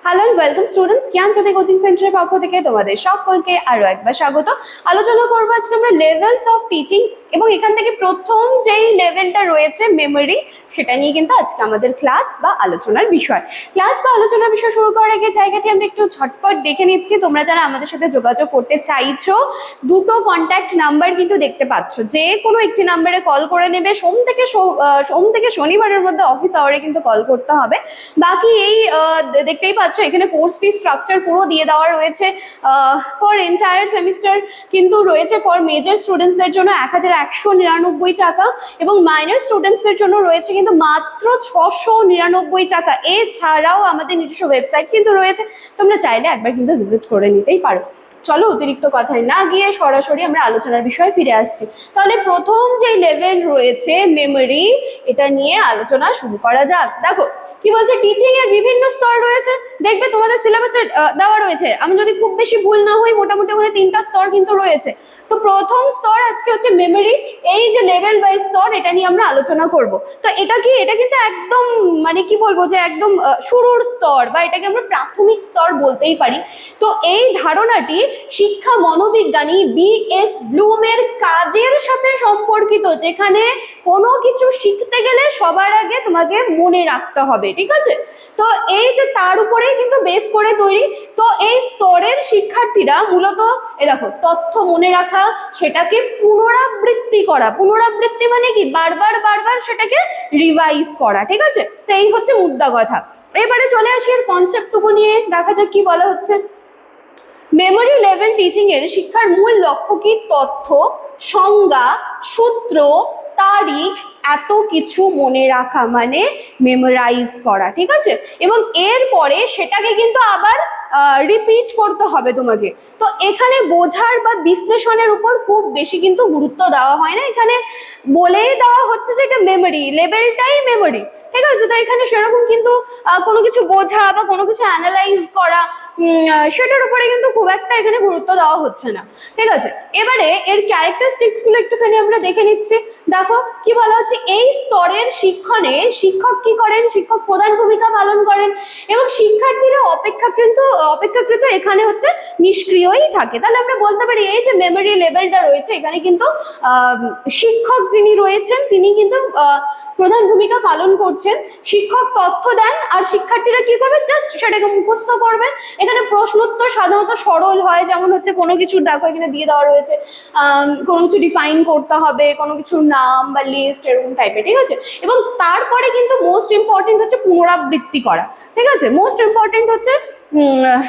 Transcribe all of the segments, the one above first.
Hello and welcome students, Gyanjyoti coaching সেন্টারের পক্ষ থেকে তোমাদের সকলকে আরো একবার স্বাগত। আলোচনা করবো আজকে আমরা লেভেলস অফ টিচিং এবং এখান থেকে প্রথম যেই লেভেলটা রয়েছে মেমোরি, সেটা নিয়ে কিন্তু আজকে আমাদের ক্লাস বা আলোচনার বিষয়। ক্লাস বা আলোচনার বিষয় শুরু করার আগে জায়গাটি আমরা একটু ঝটপট দেখে নিচ্ছি। তোমরা যারা আমাদের সাথে যোগাযোগ করতে চাইছো, দুটো কন্ট্যাক্ট নাম্বার কিন্তু দেখতে পাচ্ছ, যে কোনো একটি নাম্বারে কল করে নেবে। সোম থেকে শনিবারের মধ্যে অফিস আওয়ারে কিন্তু কল করতে হবে। বাকি এই দেখতেই পাচ্ছ এখানে কোর্স ফি স্ট্রাকচার পুরো দিয়ে দেওয়া রয়েছে। ফর এন্টায়ার সেমিস্টার কিন্তু রয়েছে ফর মেজর স্টুডেন্টসদের জন্য 1199 টাকা এবং মাইনর স্টুডেন্টসদের জন্য রয়েছে কিন্তু মাত্র 699 টাকা। এছাড়াও আমাদের নিজস্ব ওয়েবসাইট কিন্তু রয়েছে, তোমরা চাইলে একবার কিন্তু ভিজিট করে নিতেই পারো। চলো অতিরিক্ত কথায় না গিয়ে সরাসরি আমরা আলোচনার বিষয়ে ফিরে আসছি। তাহলে প্রথম যে লেভেল রয়েছে মেমোরি, এটা নিয়ে আলোচনা শুরু করা যাক। দেখো কি বলছে, টিচিং এর বিভিন্ন স্তর রয়েছে। দেখবে তোমাদের সিলেবাসে দেওয়া রয়েছে, আমি যদি খুব বেশি ভুল না হই মোটামুটি ওখানে 3টা স্তর কিন্তু রয়েছে। তো প্রথম স্তর আজকে হচ্ছে মেমোরি। এই যে লেভেল বাই স্তর, এটা নিয়ে আমরা আলোচনা করব। তো এটা কিন্তু একদম মানে কি বলবো, যে একদম শুরুর স্তর বা এটাকে আমরা প্রাথমিক স্তর বলতেই পারি। তো এই ধারণাটি শিক্ষা মনোবিজ্ঞানী BS ব্লুমের কাজের সাথে সম্পর্কিত, যেখানে কোনো কিছু শিখতে গেলে সবার আগে তোমাকে মনে রাখতে হবে, ঠিক আছে? তো এই যে তার উপরেই কিন্তু বেস করে তৈরি। তো এই স্তরের শিক্ষার্থীরা মূলত দেখো তথ্য মনে রাখা, সেটাকে পুনরাবৃত্তি করা। পুনরাবৃত্তি মানে কি, বারবার বারবার সেটাকে রিভাইজ করা, ঠিক আছে? তো এই হচ্ছে মুদ্রা কথা। এবারে চলে আসি এর কনসেপ্টটুকু নিয়ে, দেখা যাক কি বলা হচ্ছে। মেমোরি লেভেল টিচিং এর শিক্ষার মূল লক্ষ্য কি? তথ্য, সংজ্ঞা, সূত্র, তারিখ এত কিছু মনে রাখা, মানে মেমোরাইজ করা, ঠিক আছে? এবং এরপরে সেটাকে কিন্তু আবার রিপিট করতে হবে তোমাকে। তো এখানে বোঝার বা বিশ্লেষণের উপর খুব বেশি কিন্তু গুরুত্ব দেওয়া হয় না, এখানে বলেই দেওয়া হচ্ছে যে এটা মেমোরি, লেভেলটাই মেমোরি, ঠিক আছে? তো এখানে সেরকম কিন্তু কোনো কিছু বোঝা বা কোনো কিছু অ্যানালাইজ করা সেটার উপরে কিন্তু খুব একটা এখানে গুরুত্ব দেওয়া হচ্ছে না, ঠিক আছে? এবারে এর ক্যারেক্টারিস্টিক্স গুলো একটুখানি আমরা দেখে নিচ্ছি। দেখো কি বলা হচ্ছে, এই স্তরের শিক্ষণে শিক্ষক কি করেন? শিক্ষক প্রধান ভূমিকা পালন করেন এবং শিক্ষার্থীরা অপেক্ষাকৃত এখানে হচ্ছে নিষ্ক্রিয়ই থাকে। তাহলে আমরা বলতে পারি এই যে মেমোরি লেভেলটা রয়েছে, এখানে কিন্তু শিক্ষক যিনি রয়েছেন তিনি কিন্তু প্রধান ভূমিকা পালন করছেন। শিক্ষক তথ্য দেন আর শিক্ষার্থীরা কি করবে? জাস্ট সেটাকে মুখস্থ করবে। এখানে প্রশ্নোত্তর সাধারণত সরল হয়, যেমন হচ্ছে কোনো কিছুর, দেখো এখানে দিয়ে দেওয়া রয়েছে কোনো কিছু ডিফাইন করতে হবে, কোনো কিছুর নাম বা লিস্ট এরকম টাইপের, ঠিক আছে? এবং তারপরে কিন্তু মোস্ট ইম্পর্টেন্ট হচ্ছে পুনরাবৃত্তি করা, ঠিক আছে? মোস্ট ইম্পর্টেন্ট হচ্ছে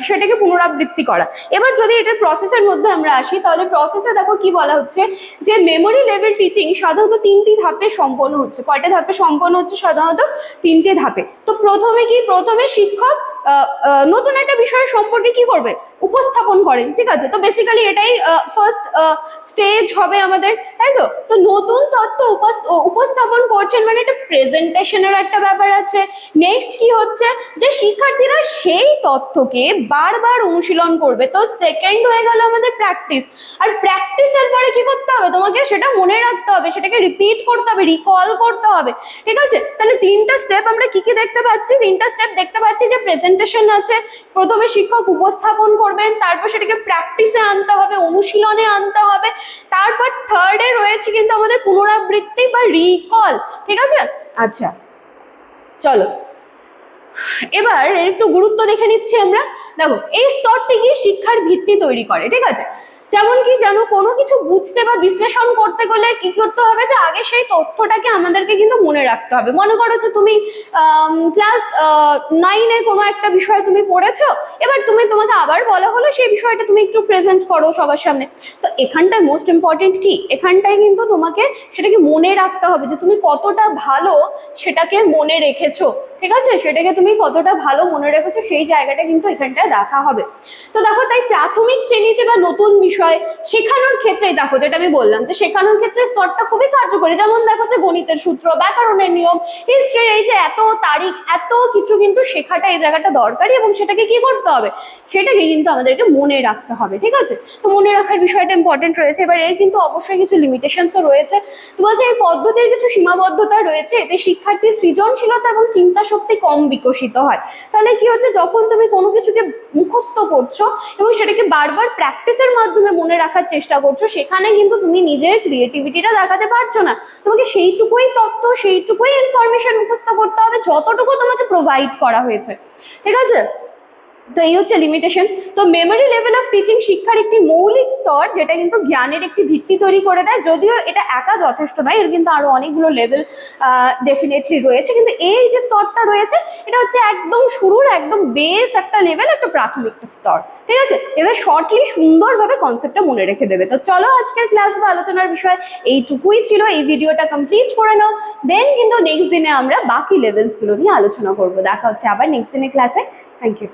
সেটাকে পুনরাবৃত্তি করা। এবার যদি এটার প্রসেসের মধ্যে আমরা আসি, তাহলে প্রসেসে দেখো কি বলা হচ্ছে, যে মেমোরি লেভেল টিচিং সাধারণত 3টি ধাপে সম্পন্ন হচ্ছে। কয়টা ধাপে সম্পন্ন হচ্ছে? সাধারণত 3টে ধাপে। তো প্রথমে কি, প্রথমে শিক্ষক নতুন একটা বিষয় সম্পর্কে কি করবে? উপস্থাপন করেন, ঠিক আছে? তো বেসিক্যালি এটাই ফার্স্ট স্টেজ হবে আমাদের, তাই তো? তো নতুন তথ্য উপস্থাপন করছেন মানে এটা প্রেজেন্টেশনের একটা ব্যাপার আছে। নেক্সট কি হচ্ছে, যে শিক্ষার্থীরা সেই তথ্যকে বারবার অনুশীলন করবে। তো সেকেন্ড হয়ে গেল আমাদের প্র্যাকটিস। আর প্র্যাকটিসের পরে কি করতে হবে? তোমাকে সেটা মনে রাখতে হবে, সেটাকে রিপিট করতে হবে, রিকল করতে হবে, ঠিক আছে? তাহলে 3টা স্টেপ আমরা কি কি দেখতে পাচ্ছি? 3টা স্টেপ দেখতে পাচ্ছি, যে প্রেজেন্টেশন আছে, প্রথমে শিক্ষক উপস্থাপন করবেন, তারপর সেটাকে প্র্যাকটিসে আনতে হবে, অনুশীলনে আনতে হবে, তারপর থার্ডে রয়েছে কিন্তু আমাদের পুনরাবৃত্তি বা রিকল, ঠিক আছে? আচ্ছা চলো এবার একটু গুরুত্ব দেখে নিচ্ছি আমরা। দেখো এই স্তরটি কি শিক্ষার ভিত্তি তৈরি করে, ঠিক আছে? যেমন কি জানো, কোনো কিছু বুঝতে বা বিশ্লেষণ করতে গেলে কি করতে হবে, যে আগে সেই তথ্যটাকে আমাদেরকে কিন্তু মনে রাখতে হবে। মনে করো যে তুমি ক্লাস 9-এ কোনো একটা বিষয় তুমি পড়েছো, এবার তোমাকে আবার বলা হলো সেই বিষয়টা তুমি একটু প্রেজেন্ট করো সবার সামনে। তো এখানটায় মোস্ট ইম্পর্টেন্ট কি, এখানটায় কিন্তু তোমাকে সেটাকে মনে রাখতে হবে, যে তুমি কতটা ভালো সেটাকে মনে রেখেছো, ঠিক আছে? সেটাকে তুমি কতটা ভালো মনে রেখেছো সেই জায়গাটা কিন্তু এখানটায় দেখা হবে। তো দেখো, তাই প্রাথমিক শ্রেণীতে বা নতুন বিষয় শেখানোর ক্ষেত্রে দেখো, যেটা আমি বললাম, যে শেখানোর ক্ষেত্রে স্তরটা খুবই কার্যকরী। যেমন দেখো যে গণিতের সূত্র, ব্যাকরণের নিয়ম, হিস্ট্রির এই যে এত তারিখ, এত কিছু কিন্তু শেখাটা এই জায়গাটা দরকারি এবং সেটাকে কি করতে হবে? সেটাকে কিন্তু আমাদেরকে মনে রাখতে হবে, ঠিক আছে? তো মনে রাখার বিষয়টা ইম্পর্টেন্ট রয়েছে। এবার এর কিন্তু অবশ্যই কিছু লিমিটেশনসও রয়েছে। তো বলছে এই পদ্ধতির কিছু সীমাবদ্ধতা রয়েছে, এতে শিক্ষার্থীর সৃজনশীলতা এবং চিন্তা শক্তি কম বিকশিত হয়। তাহলে কি হচ্ছে, যখন তুমি কোনো কিছুকে মুখস্থ করছো এবং সেটাকে বারবার প্র্যাকটিসের মাধ্যমে মনে রাখার চেষ্টা করছো, সেখানে কিন্তু তুমি নিজের ক্রিয়েটিভিটিটা দেখাতে পারছো না। তোমাকে সেইটুকুই তথ্য, সেইটুকুই ইনফরমেশন মুখস্থ করতে হবে যতটুকু তোমাকে প্রোভাইড করা হয়েছে, ঠিক আছে? তো এই হচ্ছে লিমিটেশন। তো মেমোরি লেভেল অফ টিচিং শিক্ষার একটি মৌলিক স্তর, যেটা কিন্তু জ্ঞানের একটি ভিত্তি তৈরি করে দেয়। যদিও এটা একা যথেষ্ট নয়, এর কিন্তু আরো অনেকগুলো লেভেল ডেফিনেটলি রয়েছে, কিন্তু এই যে স্তরটা রয়েছে এটা হচ্ছে একদম শুরুর একদম বেস একটা লেভেল, একটা প্রাথমিক স্তর, ঠিক আছে? এবার শর্টলি সুন্দরভাবে কনসেপ্টটা মনে রেখে দেবে। তো চলো, আজকের ক্লাস বা আলোচনার বিষয় এইটুকুই ছিল। এই ভিডিওটা কমপ্লিট করে নাও, দেন কিন্তু নেক্সট দিনে আমরা বাকি লেভেলস গুলো নিয়ে আলোচনা করবো। দেখা হচ্ছে আবার নেক্সট দিনের ক্লাসে। Thank you.